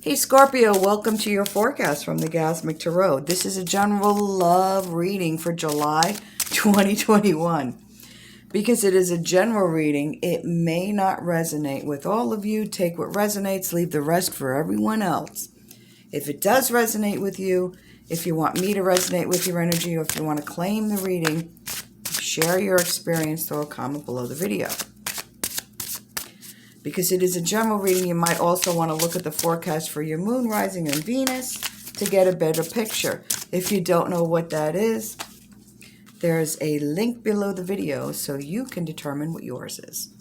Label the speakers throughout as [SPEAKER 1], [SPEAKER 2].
[SPEAKER 1] Hey Scorpio, welcome to your forecast from the Gasmic Tarot. This is a general love reading for July 2021. Because it is a general reading, it may not resonate with all of you. Take what resonates, leave the rest for everyone else. If it does resonate with you, if you want me to resonate with your energy, or if you want to claim the reading, share your experience, throw a comment below the video. Because it is a general reading, you might also want to look at the forecast for your moon, rising, and Venus to get a better picture. If you don't know what that is, there's a link below the video so you can determine what yours is.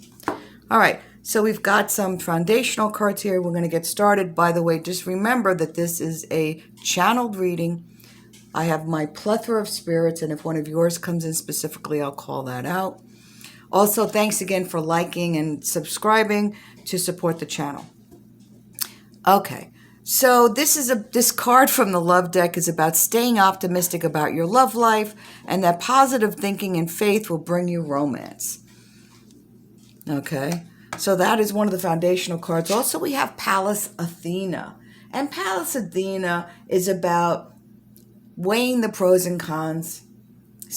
[SPEAKER 1] All right, so we've got some foundational cards here. We're going to get started. By the way, just remember that this is a channeled reading. I have my plethora of spirits, and if one of yours comes in specifically, I'll call that out. Also, thanks again for liking and subscribing to support the channel. Okay, so this card from the love deck is about staying optimistic about your love life, and that positive thinking and faith will bring you romance. Okay, so that is one of the foundational cards. Also, we have Pallas Athena, and Pallas Athena is about weighing the pros and cons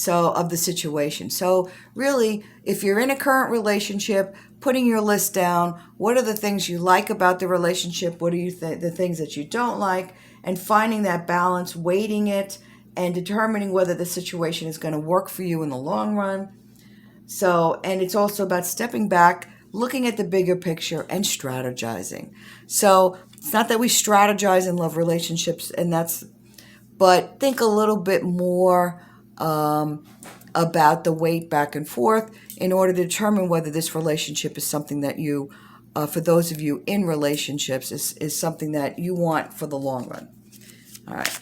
[SPEAKER 1] of the situation. So really, if you're in a current relationship, putting your list down, what are the things you like about the relationship? What are the things that you don't like? And finding that balance, weighting it, and determining whether the situation is going to work for you in the long run. So, and it's also about stepping back, looking at the bigger picture, and strategizing. So it's not that we strategize in love relationships, but think a little bit more about the weight back and forth in order to determine whether this relationship is something that you, for those of you in relationships, is something that you want for the long run. All right.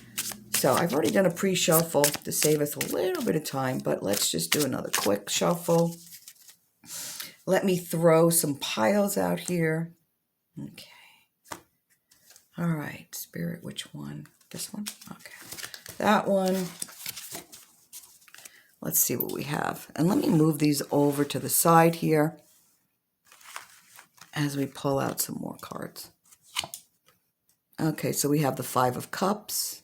[SPEAKER 1] So I've already done a pre-shuffle to save us a little bit of time, but let's just do another quick shuffle. Let me throw some piles out here. Okay. All right. Spirit, which one? This one? Okay. That one. Let's see what we have. And let me move these over to the side here as we pull out some more cards. Okay, so we have the Five of Cups.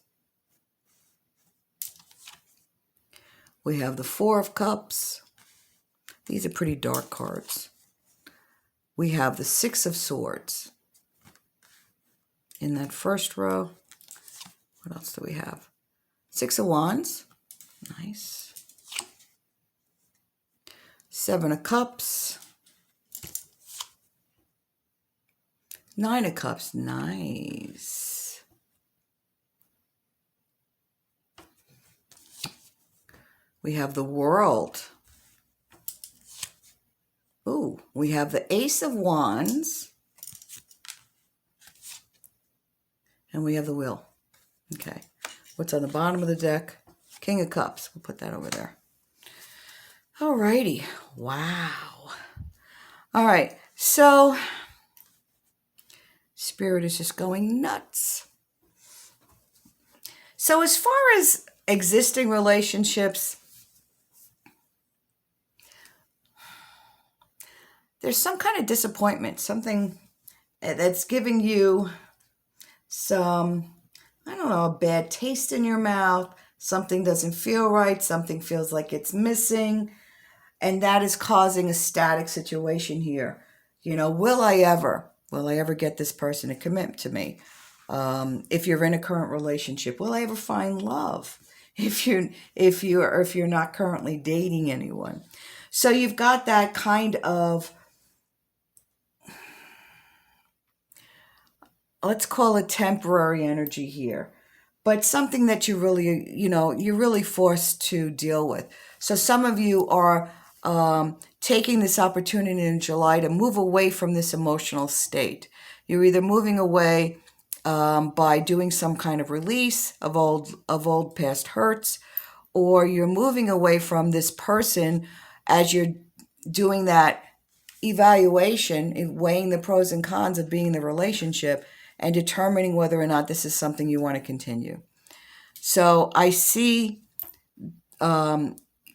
[SPEAKER 1] We have the Four of Cups. These are pretty dark cards. We have the Six of Swords in that first row. What else do we have? Six of Wands. Nice. Seven of Cups. Nine of Cups. Nice. We have the World. Ooh, we have the Ace of Wands. And we have the Wheel. Okay. What's on the bottom of the deck? King of Cups. We'll put that over there. Alrighty. Wow. All right. So, Spirit is just going nuts. So as far as existing relationships, there's some kind of disappointment, something that's giving you some, I don't know, a bad taste in your mouth. Something doesn't feel right. Something feels like it's missing. And that is causing a static situation here. You know, will I ever get this person to commit to me? If you're in a current relationship, will I ever find love? If you're not currently dating anyone. So you've got that kind of, let's call it temporary energy here, but something that you're really forced to deal with. So some of you are taking this opportunity in July to move away from this emotional state. You're either moving away by doing some kind of release of old past hurts, or you're moving away from this person as you're doing that evaluation, weighing the pros and cons of being in the relationship and determining whether or not this is something you want to continue. So I see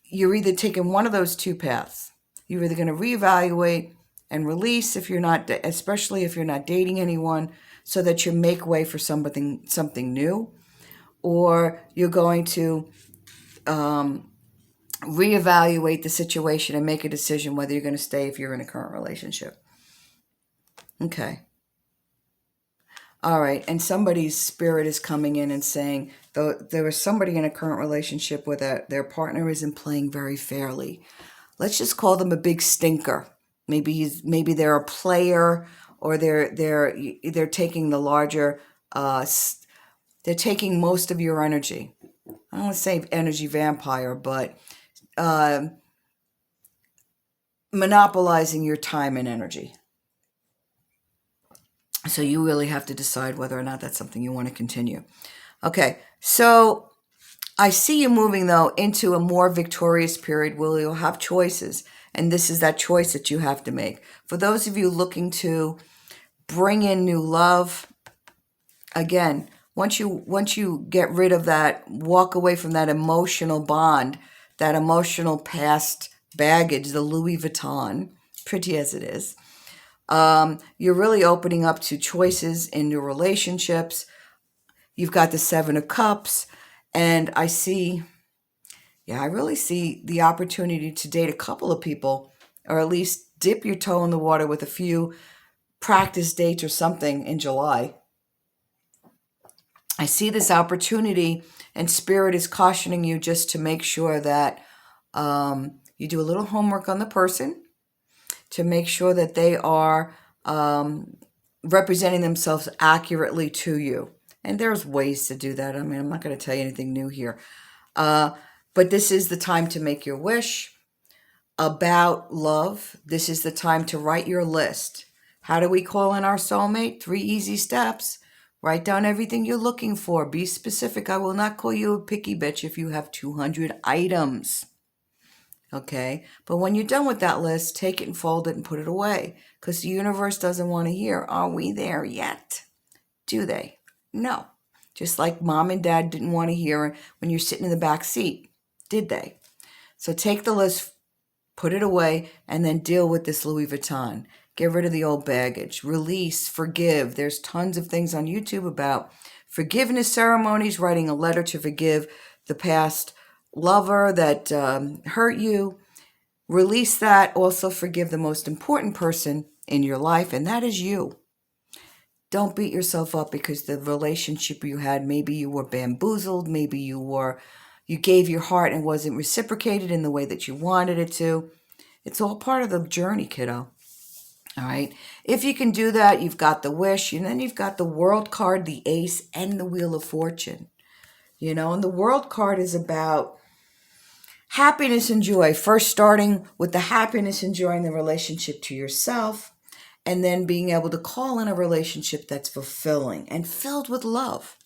[SPEAKER 1] you're either taking one of those two paths. You're either going to reevaluate and release if you're not, especially if you're not dating anyone, so that you make way for something new, or you're going to reevaluate the situation and make a decision whether you're going to stay if you're in a current relationship. Okay. All right. And somebody's spirit is coming in and saying, though there was somebody in a current relationship where their partner isn't playing very fairly. Let's just call them a big stinker. Maybe they're a player, or they're taking the larger they're taking most of your energy. I don't want to say energy vampire, but monopolizing your time and energy. So you really have to decide whether or not that's something you want to continue. Okay, so I see you moving, though, into a more victorious period where you'll have choices. And this is that choice that you have to make. For those of you looking to bring in new love, again, once you get rid of that, walk away from that emotional bond, that emotional past baggage, the Louis Vuitton, pretty as it is, you're really opening up to choices in your relationships. You've got the Seven of Cups, and I really see the opportunity to date a couple of people, or at least dip your toe in the water with a few practice dates or something in July. I see this opportunity, and Spirit is cautioning you just to make sure that you do a little homework on the person, to make sure that they are representing themselves accurately to you. And there's ways to do that. I mean, I'm not going to tell you anything new here. But this is the time to make your wish about love. This is the time to write your list. How do we call in our soulmate? 3 easy steps. Write down everything you're looking for. Be specific. I will not call you a picky bitch if you have 200 items. Okay? But when you're done with that list, take it and fold it and put it away. Because the universe doesn't want to hear, are we there yet? Do they? No. Just like mom and dad didn't want to hear when you're sitting in the back seat. Did they? So take the list, put it away, and then deal with this Louis Vuitton. Get rid of the old baggage. Release, forgive. There's tons of things on YouTube about forgiveness ceremonies, writing a letter to forgive the past lover that hurt you. Release that. Also forgive the most important person in your life, and that is you. Don't beat yourself up because the relationship you had, maybe you were bamboozled, maybe you gave your heart and wasn't reciprocated in the way that you wanted it to. It's all part of the journey, kiddo. All right. If you can do that, you've got the wish, and then you've got the World card, the Ace, and the Wheel of Fortune. And the World card is about happiness and joy. First, starting with the happiness and joy in the relationship to yourself, and then being able to call in a relationship that's fulfilling and filled with love.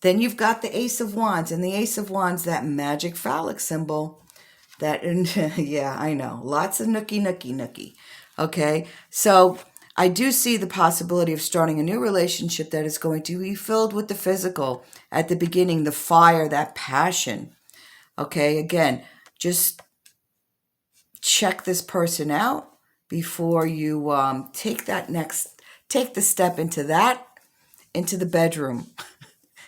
[SPEAKER 1] Then you've got the Ace of Wands, and the Ace of Wands, that magic phallic symbol. Yeah, I know. Lots of nookie. Okay, so I do see the possibility of starting a new relationship that is going to be filled with the physical at the beginning, the fire, that passion. Okay, again, just check this person out before you take the step into the bedroom.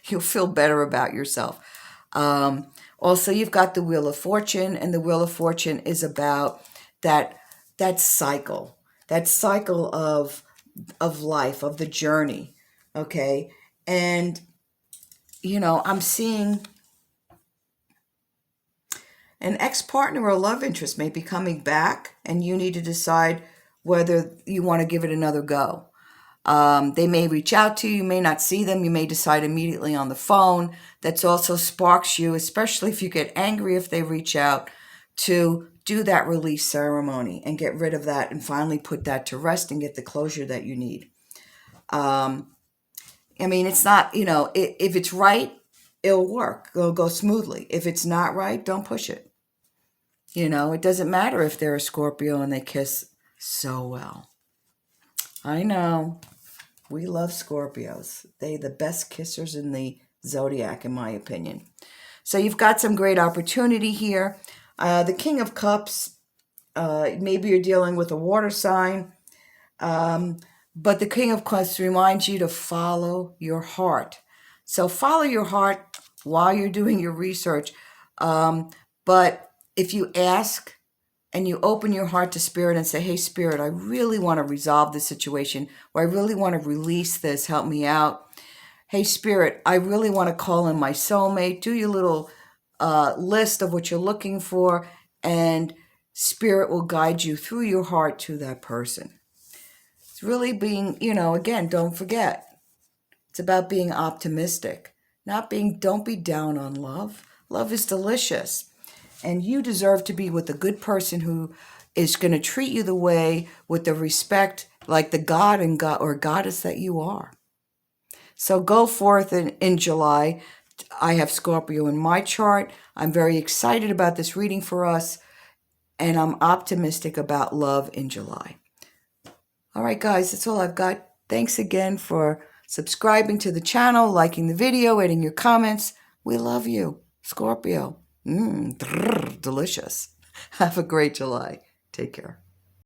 [SPEAKER 1] You'll feel better about yourself. Also, you've got the Wheel of Fortune, and the Wheel of Fortune is about that cycle of life, of the journey. Okay, and I'm seeing an ex-partner or love interest may be coming back, and you need to decide whether you want to give it another go. They may reach out to you. You may not see them. You may decide immediately on the phone. That also sparks you, especially if you get angry if they reach out, to do that release ceremony and get rid of that and finally put that to rest and get the closure that you need. It's not, if it's right, it'll work. It'll go smoothly. If it's not right, don't push it. It doesn't matter if they're a Scorpio and they kiss so well. I know. We love Scorpios. They're the best kissers in the zodiac, in my opinion. So you've got some great opportunity here. The King of Cups Maybe you're dealing with a water sign. But the King of Cups reminds you to follow your heart. So follow your heart while you're doing your research. But if you ask and you open your heart to Spirit and say, hey, Spirit, I really want to resolve this situation, or I really want to release this, help me out. Hey, Spirit, I really want to call in my soulmate. Do your little list of what you're looking for, and Spirit will guide you through your heart to that person. It's really being, again, don't forget, it's about being optimistic, don't be down on love. Love is delicious. And you deserve to be with a good person who is going to treat you the way, with the respect, like the God and God or goddess that you are. So go forth in July. I have Scorpio in my chart. I'm very excited about this reading for us, and I'm optimistic about love in July. All right, guys, that's all I've got. Thanks again for subscribing to the channel, liking the video, adding your comments. We love you, Scorpio. Delicious. Have a great July. Take care.